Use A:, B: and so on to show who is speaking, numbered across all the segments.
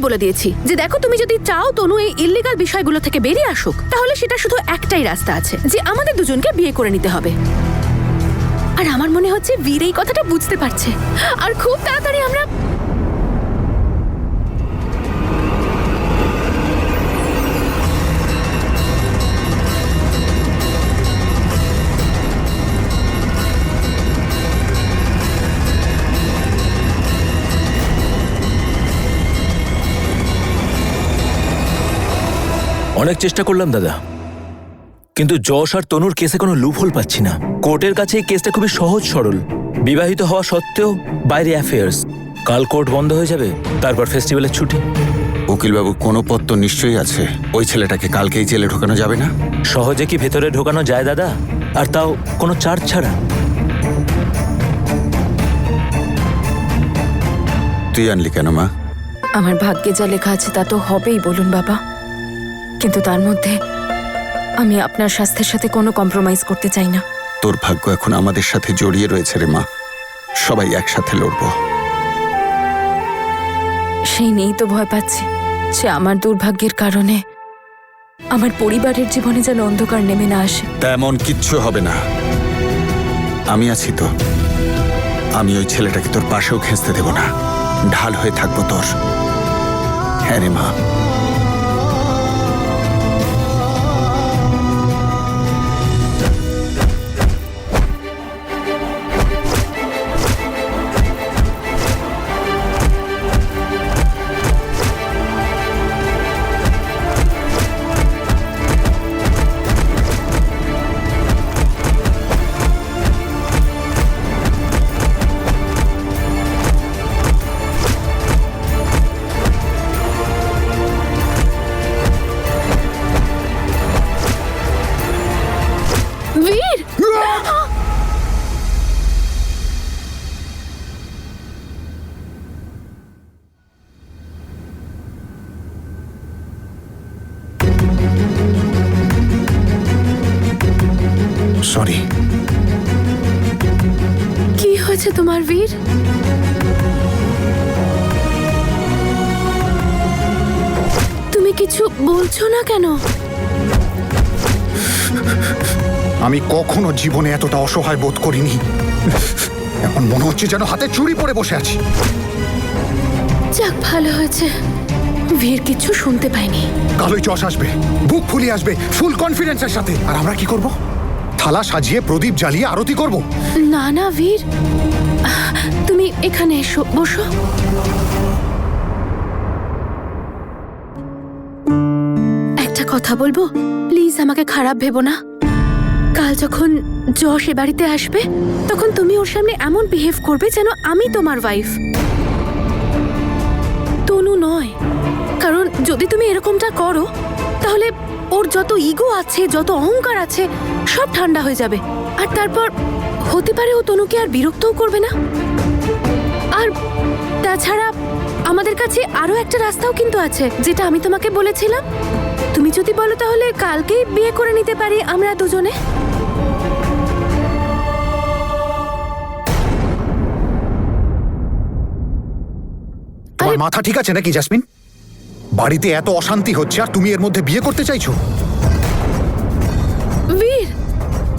A: বলে দিয়েছি যে দেখো, তুমি যদি চাও তনু এই ইল্লিগাল বিষয়গুলো থেকে বেরিয়ে আসুক, তাহলে সেটা শুধু একটাই রাস্তা আছে, যে আমাদের দুজনকে বিয়ে করে নিতে হবে। আর আমার মনে হচ্ছে বীর এই কথাটা বুঝতে পারছে, আর খুব তাড়াতাড়ি আমরা
B: অনেক চেষ্টা করলাম দাদা, কিন্তু যশ আর তনুর কেসে কোনো লুপহোল পাচ্ছি না। কোর্টের কাছে এই কেসটা খুবই সহজ সরল। বিবাহিত হওয়া সত্ত্বেও বাইরে অ্যাফেয়ার্স। কাল কোর্ট বন্ধ হয়ে যাবে, তারপর ফেস্টিভ্যালের ছুটি।
C: উকিলবাবু, কোনো পথ তো নিশ্চয়ই আছে। ওই ছেলেটাকে কালকেই জেলে ঢোকানো যাবে না?
B: সহজে কি ভেতরে ঢোকানো যায় দাদা? আর তাও কোনো চার্জ ছাড়া?
C: তুই আনলি কেন মা?
D: আমার ভাগ্যে যা লেখা আছে তা তো হবেই বলুন বাবা, কিন্তু তার মধ্যে আমি আপনার স্বাস্থ্যের সাথে কোনো কম্প্রোমাইজ করতে চাই না।
C: তোর ভাগ্য এখন আমাদের সাথে জড়িয়ে রয়েছে রে মা। সবাই একসাথে লড়বো।
D: সেই নিয়েই তো ভয় পাচ্ছি যে আমার দুর্ভাগ্যের কারণে আমার পরিবারের জীবনে যেন অন্ধকার নেমে না আসে।
C: তেমন কিচ্ছু হবে না, আমি আছি তো। আমি ওই ছেলেটাকে তোর পাশেও ঘেঁচতে দেব না, ঢাল হয়ে থাকবো তোর। হ্যাঁ রে মা।
A: বীর!
E: সরি।
A: কি হয়েছে তোমার বীর? তুমি কিছু বলছো না কেন?
E: আমি কখনো জীবনে এতটা অসহায় বোধ করিনি। এখন মনে হচ্ছে যেন হাতে চুরি পরে বসে আছি।
A: যাক, ভালো হয়েছে বীর কিছু শুনতে পাইনি।
E: কালোই চশ আসবে, বুক ফুলিয়ে আসবে ফুল কনফিডেন্সের সাথে, আর আমরা কি করব? থালা সাজিয়ে প্রদীপ জ্বালিয়ে আরতি করব?
A: না না বীর, তুমি এখানে এসো, বসো। একটা কথা বলবো, প্লিজ আমাকে খারাপ ভেবো না। কাল যখন যশ এ বাড়িতে আসবে, তখন তুমি ওর সামনে এমন বিহেভ করবে যেন আমি তোমার ওয়াইফ, তনু নয়। কারণ যদি তুমি এরকমটা করো, তাহলে ওর যত ইগো আছে, যত অহংকার আছে, সব ঠান্ডা হয়ে যাবে। আর তারপর হতে পারে ও তনুকে আর বিরক্তও করবে না। আর তাছাড়া আমাদের কাছে আরো একটা রাস্তাও কিন্তু আছে, যেটা আমি তোমাকে বলেছিলাম। তুমি যদি বলো তাহলে কালকেই বিয়ে করে নিতে পারি আমরা দুজনে।
E: তোমার মাথা ঠিক আছে নাকি জাসমিন? বাড়িতে এত অশান্তি হচ্ছে আর তুমি এর মধ্যে বিয়ে করতে চাইছো?
A: বীর,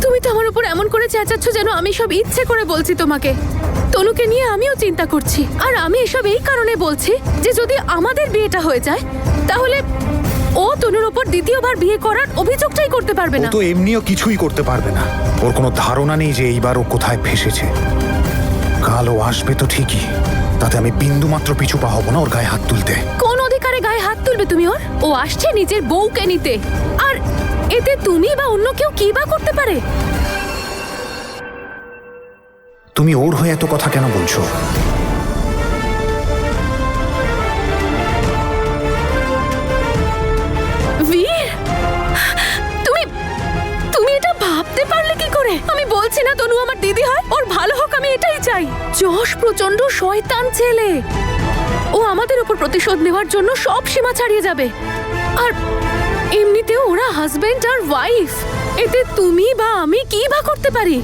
A: তুমি তো আমার উপর এমন করে চেঁচাচ্ছ যেন আমি সব ইচ্ছে করে বলছি তোমাকে। তনুকে নিয়ে আমিও চিন্তা করছি, আর আমি এসব এই কারণে বলছি যে যদি আমাদের বিয়েটা হয়ে যায়, তাহলে ও তনুর উপর দ্বিতীয়বার বিয়ে করার অভিযোগটাই করতে পারবে না।
E: ও তো এমনিও কিছুই করতে পারবে না। ওর কোনো ধারণা নেই যে এইবার ও কোথায় ফেসেছে। কাল ও আসবে তো ঠিকই, তাতে আমি বিন্দু মাত্র পিছু পা হব না ওর গায়ে হাত তুলতে।
A: কোন অধিকারে গায়ে হাত তুলবে তুমি ওর? ও আসছে নিজের বউকে নিতে, আর এতে তুমি বা অন্য কেউ কি বা করতে পারে?
E: তুমি ওর হয়ে এত কথা কেন বলছো?
A: বীর, তুমি তুমি এটা ভাবতে পারলে কি করে? আমি বলছি না তনু আমার দিদি হয়, ওর ভালো হোক, আমি এটাই চাই। যশ প্রচন্ড শয়তান ছেলে, ও আমাদের উপর প্রতিশোধ নেওয়ার জন্য সব সীমা ছাড়িয়ে যাবে। আর এমনিতেও ওরা হাজবেন্ড আর ওয়াইফ, এতে তুমি বা আমি কি বা করতে পারি?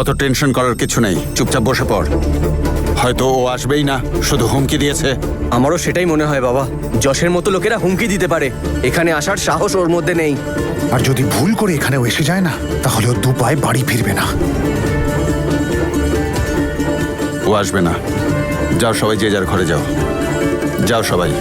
C: অত টেনশন করার কিছু নেই, চুপচাপ বসে পড়। হয়তো ও আসবেই না, শুধু হুমকি দিয়েছে।
F: আমারও সেটাই মনে হয় বাবা। যশের মতো লোকেরা হুমকি দিতে পারে, এখানে আসার সাহস ওর মধ্যে নেই।
E: আর যদি ভুল করে এখানেও এসে যায় না, তাহলে ও দু পায়ে বাড়ি ফিরবে না।
C: ও আসবে না। যাও সবাই, যে যার ঘরে যাও। যাও সবাই।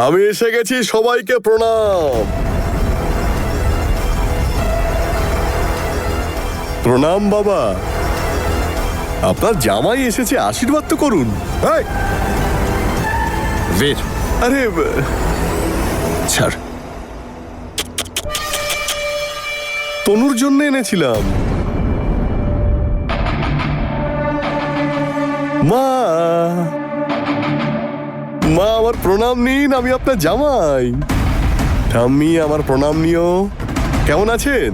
G: আমি এসে গেছি, সবাইকে প্রণাম। প্রণাম বাবা। আপনার জামাই এসেছে, আশীর্বাদ তো করুন। এই,
C: বীর,
G: আরে
C: ছাড়।
G: তনুর জন্য এনেছিলাম। মা, মা আমার প্রণাম নিন, আমি আপনার জামাই। ঠাম্মি আমার প্রণাম নিও। কেমন আছেন?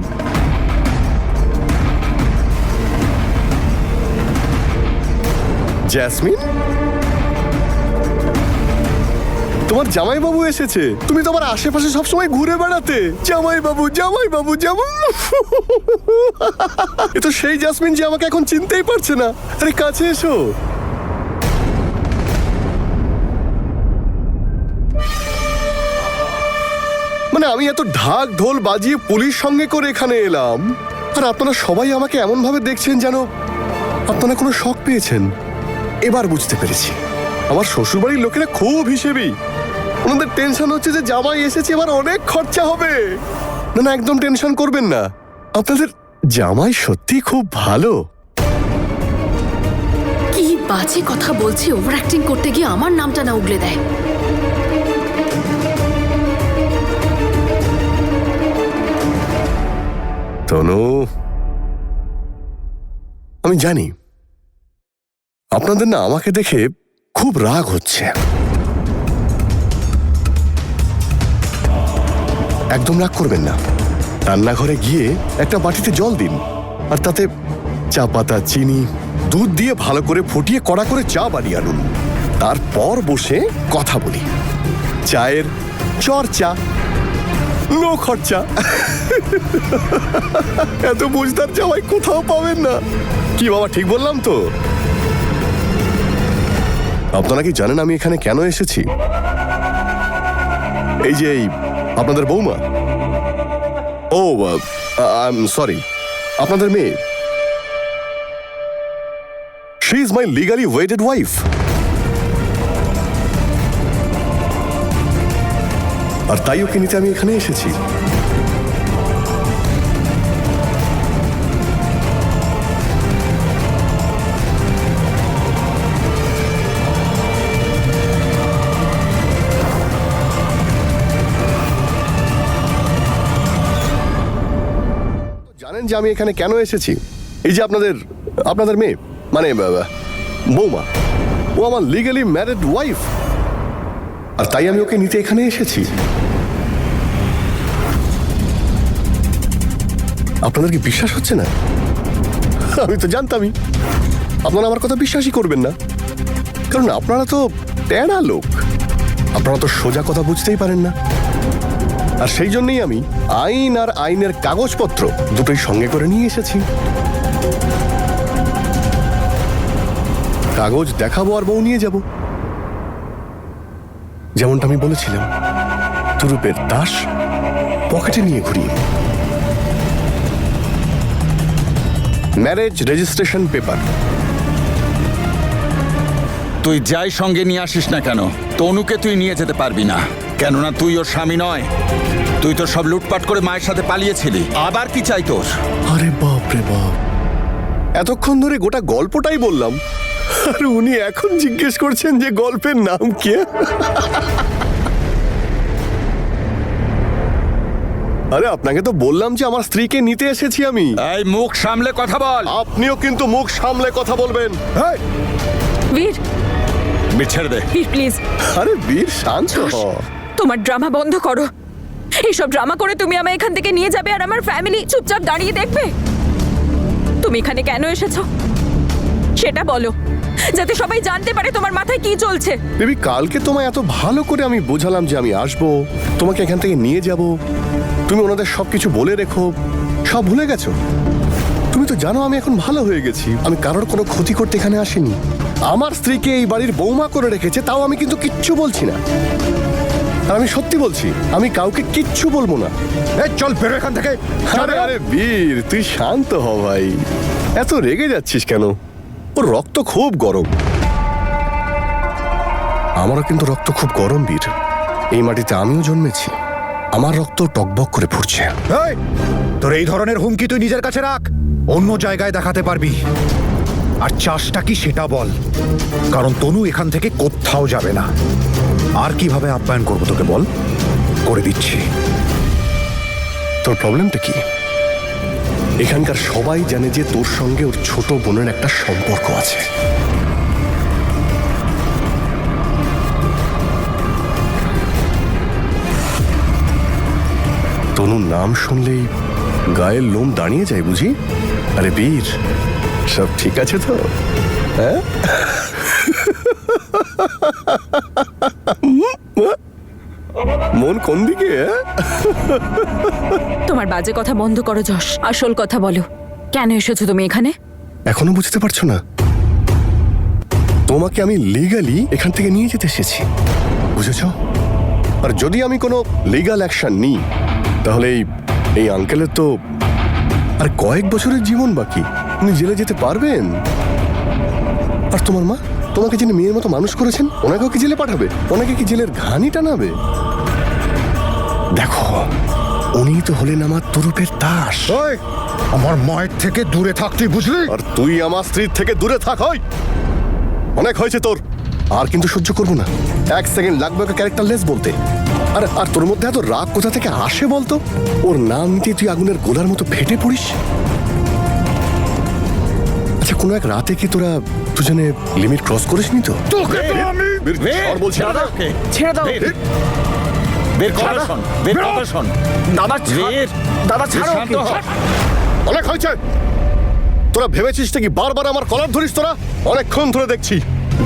G: জ্যাসমিন, তোমার জামাই বাবু এসেছে। তুমি তোমার আশেপাশে সবসময় ঘুরে বেড়াতে। জামাই বাবু, জামাই বাবু, জামাই। এ তো সেই জ্যাসমিন যে আমাকে এখন চিনতেই পারছে না। আরে কাছে এসো। মানে আমি এত ঢাক ঢোল বাজিয়ে পুলিশ সঙ্গে করে এখানে এলাম, আর আপনারা সবাই আমাকে এমন ভাবে দেখছেন যেন আপনারা কোনো শখ পেয়েছেন। এবার বুঝতে পেরেছি, আমার শ্বশুরবাড়ির লোকেরা খুব হিসেবি। ওনাদের টেনশন হচ্ছে যে জামাই এসেছে, এবার অনেক খরচা হবে। না না, একদম টেনশন করবেন না। আপনাদের জামাই সত্যি খুব ভালো।
A: কি বাজে কথা বলছি, ওভার অ্যাক্টিং করতে গিয়ে আমার নামটা না উগলে দেয়।
G: তনু, আমি জানি আপনাদের না আমাকে দেখে খুব রাগ হচ্ছে। একদম রাগ করবেন না। রান্নাঘরে গিয়ে একটা বাটিতে জল দিন, আর তাতে চা পাতা, চিনি, দুধ দিয়ে ভালো করে ফুটিয়ে কড়া করে চা বানিয়ে আনুন। তারপর বসে কথা বলি। চায়ের চর্চা, নো খরচা। এত বুঝদার জামাই কোথাও পাবেন না। কি বাবা, ঠিক বললাম তো? আপনারা কি জানেন আমি এখানে কেন এসেছি? এই যে আপনাদের বৌমা, ও আই এম সরি, আপনাদের মেয়ে, she is my legally wedded wife. আর তাই ওকে নিতে আমি এখানে এসেছি। জানেন যে আমি এখানে কেন এসেছি? এই যে আপনাদের মেয়ে, মানে বৌমা, ও আমার লিগালি ম্যারিড ওয়াইফ, আর তাই আমি ওকে নিতে এখানে এসেছি। আপনাদের কি বিশ্বাস হচ্ছে না? আমি তো জানতামই আপনারা আমার কথা বিশ্বাসই করবেন না, কারণ আপনারা তো টেढ़া লোক। আপনারা তো সোজা কথা বুঝতেই পারেন না। আর সেই জন্যই আমি আইন আর আইনের কাগজপত্র দুটোই সঙ্গে করে নিয়ে এসেছি। কাগজ দেখাবো আর বউ নিয়ে যাব, যেমনটা আমি বলেছিলাম। তুরুপের তাস পকেটে নিয়ে ঘুরি। ম্যারেজ রেজিস্ট্রেশন পেপার,
C: তুই যাই সঙ্গে নিয়ে আসিস না কেন, তনুকে তুই নিয়ে যেতে পারবি না। কেননা তুই ওর স্বামী নয়। তুই তো সব লুটপাট করে মায়ের সাথে পালিয়েছিলি। আবার কি চাই তোর?
G: আরে বাপ রে বাপ, এতক্ষণ ধরে গোটা গল্পটাই বললাম, আর উনি এখন জিজ্ঞেস করছেন যে গল্পের নাম কি। আরে আপনাকে তো বললাম যে আমার স্ত্রীকে নিতে এসেছি আমি।
C: এই মুখ সামলে কথা বল।
G: আপনিও কিন্তু মুখ সামলে কথা বলবেন।
D: বীর,
C: ছেড়ে দে।
D: বীর প্লিজ,
G: আরে বীর শান্ত হ।
D: তোমার ড্রামা বন্ধ করো। এইসব ড্রামা করে তুমি আমায় এখান থেকে নিয়ে যাবে আর আমার ফ্যামিলি চুপচাপ দাঁড়িয়ে দেখবে? তুমি এখানে কেন এসেছো সেটা বলো, যাতে সবাই জানতে পারে তোমার মাথায় কি চলছে।
G: বেবি, কালকে তোমায় এত ভালো করে আমি বোঝালাম যে আমি আসবো, তোমাকে এখান থেকে নিয়ে যাব, তুমি ওনাদের সবকিছু বলে রেখো, সব ভুলে গেছো? তুমি তো জানো আমি এখন ভালো হয়ে গেছি, আমি কারোর কোনো ক্ষতি করতে এখানে আসিনি। আমার স্ত্রীকে এই বাড়ির বৌমা করে রেখেছে, তাও আমি কিন্তু কিচ্ছু বলছি না। আর আমি সত্যি বলছি, আমি কাউকে কিচ্ছু বলবো না।
E: চল বেরো এখান থেকে।
G: আরে আরে বীর, তুই শান্ত হ ভাই, এত রেগে যাচ্ছিস কেন? ওর রক্ত খুব গরম। আমারও কিন্তু রক্ত খুব গরম বীর। এই মাটিতে আমিও জন্মেছি, আমার রক্ত টকবক করে ফুটছে।
E: এই, তোর এই ধরনের হুমকি তুই নিজের কাছে রাখ, অন্য জায়গায় দেখাতে পারবি। আর চাষটা কি সেটা বল, কারণ তনু এখান থেকে কোথাও যাবে না। আর কিভাবে আপ্যায়ন করবো তোকে বল, করে দিচ্ছি।
G: তোর প্রবলেমটা কি? এখানকার সবাই জানে যে তোর সঙ্গে ওর ছোট বোনের একটা সম্পর্ক আছে। তনুর নাম শুনলেই গায়ের লোম দাঁড়িয়ে যায় বুঝি? আরে বীর, সব ঠিক আছে তো? হ্যাঁ, মন কোন দিকে?
D: তোমার বাজে কথা বন্ধ করো যশ, আসল কথা বলো, কেন এসেছো তুমি এখানে?
G: এখনো বুঝতে পারছো না? তোমাকে আমি লিগালি এখান থেকে নিয়ে যেতে এসেছি, বুঝেছ? আর যদি আমি কোনো লিগাল অ্যাকশন নিই, তাহলে এই আঙ্কেলের তো আর কয়েক বছরের জীবন বাকি, উনি জেলে যেতে পারবেন। আর তোমার মা, তোমাকে যিনি মেয়ের মতো মানুষ করেছেন, ওনাকেও কি জেলে পাঠাবে? ওনাকে কি জেলের ঘানি টানাবে? দেখো, উনি তো হলেন আমার তরফের দাস।
E: ওই, আমার মায়ের থেকে দূরে থাক, তুই বুঝলি?
G: আর তুই আমার স্ত্রীর থেকে দূরে থাক। হয়, অনেক হয়েছে তোর, আর কিন্তু সহ্য করবো না। এক সেকেন্ড লাগবে ওকে ক্যারেক্টারলেস বলতে। আর তোর মধ্যে এত রাগ কোথা থেকে আসে বলতো? ওর নাম নিতে তুই আগুনের গোলার মতো ফেটে পড়িস। আচ্ছা, কোনো এক রাতে কি তোরা দুজনে লিমিট ক্রস করিসনি তো?
E: তোকে তো আমি
G: সর বলছি।
F: ছেড়ে দাও।
C: বের কথা শোন, বের কথা শোন।
F: দাদা
C: বের,
F: দাদা ছাড়ো
C: শান্ত হ।
G: অনেক হয়েছে। তোরা ভেবেছিস কি বারবার আমার কলার ধরিস? তোরা অনেকক্ষণ ধরে দেখছি।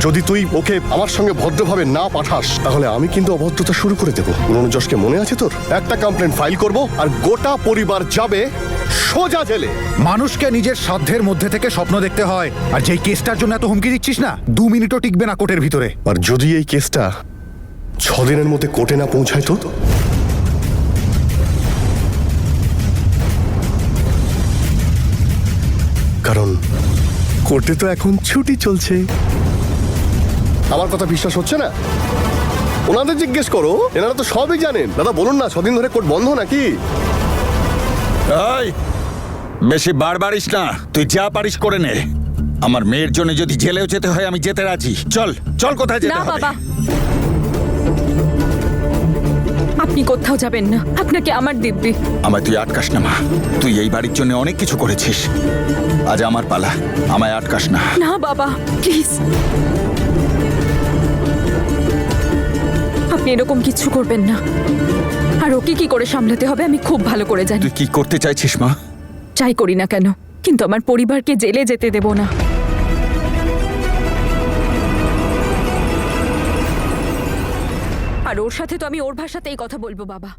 G: যদি তুই ওকে আমার সঙ্গে ভদ্রভাবে না পাঠাস, তাহলে আমি কিন্তু অভদ্রতা শুরু করে দেবো। পুরনো যশকে মনে আছে তোর? একটা কমপ্লেন ফাইল করব, আর গোটা পরিবার যাবে সোজা জেলে।
E: মানুষকে নিজের সাধ্যের মধ্যে থেকে স্বপ্ন দেখতে হয়। আর যেই কেসটার জন্য এত হুমকি দিচ্ছিস না, 2 মিনিটও টিকবে না কোর্টের ভিতরে।
G: আর যদি এই কেসটা 6 দিনের মধ্যে কোর্টে না পৌঁছায় তো? কারণ কোর্টে তো এখন ছুটি চলছে। আমার কথা বিশ্বাস হচ্ছে না? ওনাদের জিজ্ঞেস করো, এনারা তো সবই জানেন। দাদা বলুন না, 6 দিন ধরে কোর্ট বন্ধ নাকি?
C: এই, বেশি বাড়বাড়িস না, তুই যা পারিস করে নে। আমার মেয়ের জন্য যদি জেলেও যেতে হয়, আমি যেতে রাজি। চল চল, কোথায় যেতে
D: না
C: হবে?
D: বাবা, আপনি কোথাও যাবেন না, আপনাকে আমার দিব্যি।
C: আমায় তুই আটকাস না মা, তুই এই বাড়ির জন্য অনেক কিছু করেছিস। আজ আমার পালা, আমায় আটকাস না।
D: না বাবা, প্লিজ, আপনি এরকম কিচ্ছু করবেন না। আর ওকে কি করে সামলাতে হবে আমি খুব ভালো করে জানি।
C: তুই কি করতে চাইছিস মা?
D: চাই করি না কেন, কিন্তু আমার পরিবারকে জেলে যেতে দেব না। আর ওর সাথে তো আমি ওর ভাষাতেই কথা বলবো বাবা।